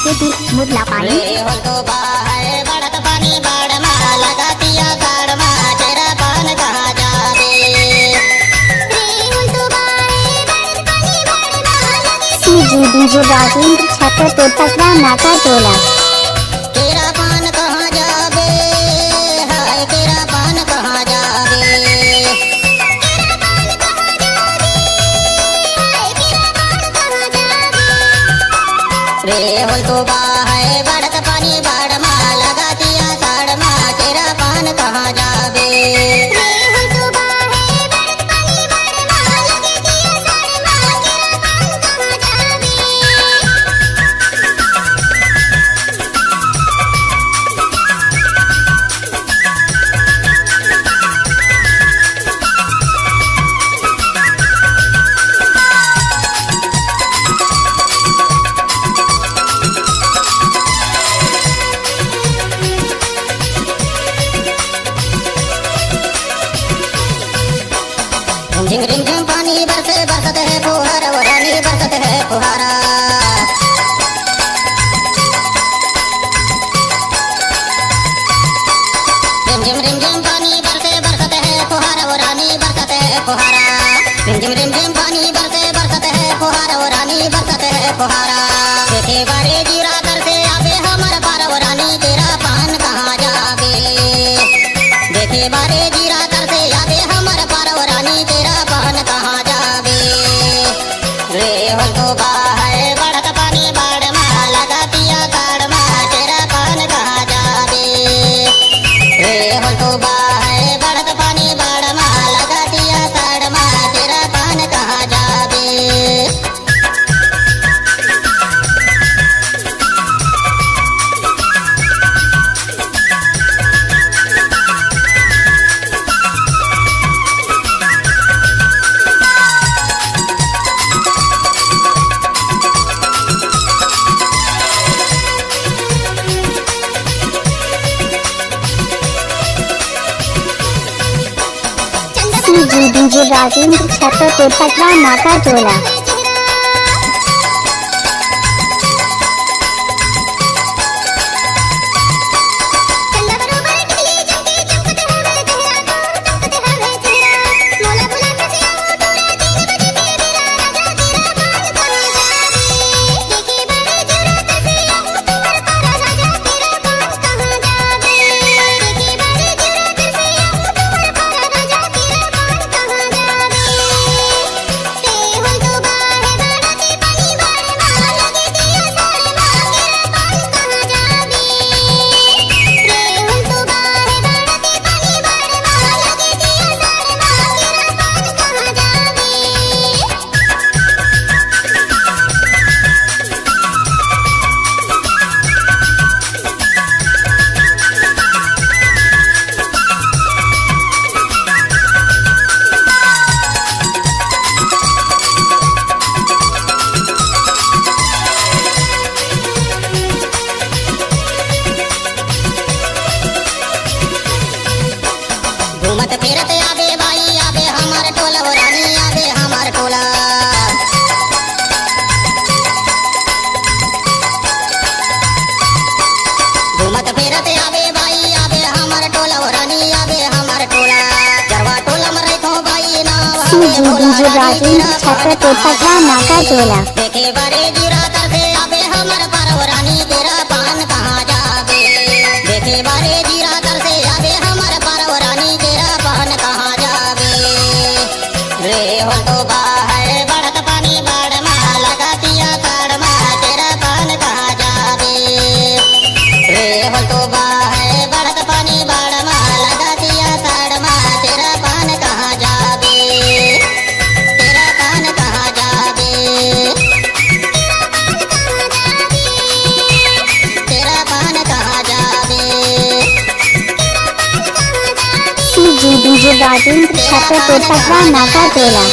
से दी मुरला पानी तो बाहर बढ़त पानी बाढ़ में लगातिया साड़ में तेरा पान कहाँ जावे सीजी डीजे राजेंद्र छत्रपुर पटना नाका टोला। तेरा पान कहाँ जावे हाय तेरा पान कहाँ जावे रे तो बाहर बढ़त पानी बाढ़ में लगातिया साड़ में तेरा पान कहाँ जावे झिंग झिंग झिंग पानी बरसे बरसत है फुहारा वो रानी बरसत है फुहारा झिम झिम रिम झिम पानी बरसे बरसत है फुहारा वो रानी बरसत है फुहारा झिम झिम रिम झिम पानी बरसे बरसत है फुहारा वो रानी बरसत है फुहारा देखे बारे जीरा कर से आवे हमर पार वो रानी तेरा पान कहाँ जावे देखे बारे जीरा कर से आवे हमर पार वो रानी तेरा पान कहाँ जावे रे तो बाहर बढ़त पानी बाढ़ में लगातिया साड़ में तेरा पान कहाँ जावे रे तो बाहर बढ़त पानी बाढ़ में लगातिया साड़ में तेरा पान कहाँ जावे सीजी डीजे राजेंद्र छत्रपुर पटना नाका टोला। घूमत फिरत आवे भाई आवे हमार टोला वो रानी आवे हमार टोला घूमत फिरत आवे भाई आवे हमार टोला वो रानी आवे हमार टोला जरवा टोला में रखो भाई ना सीजी डीजे राजेंद्र छत्रपुर पटना नाका टोला। देखे बारे जीरा कर से आवे हमार पार वो रानी तेरा पान कहाँ जावे देखे बारे जीरा कर से आवे हमार पार वो रानी तेरा पान कहाँ जावे रे तो बाहर बढ़त पानी बाढ़ में लगातिया साड़ में तेरा पान कहाँ जावे रे तो बाहर बढ़त पानी बाढ़ में लगातिया साड़ में तेरा पान कहाँ जावे तेरा पान कहाँ जावे तेरा पान कहाँ जावे सीजी डीजे राजेंद्र छत्रपुर पटना नाका टोला।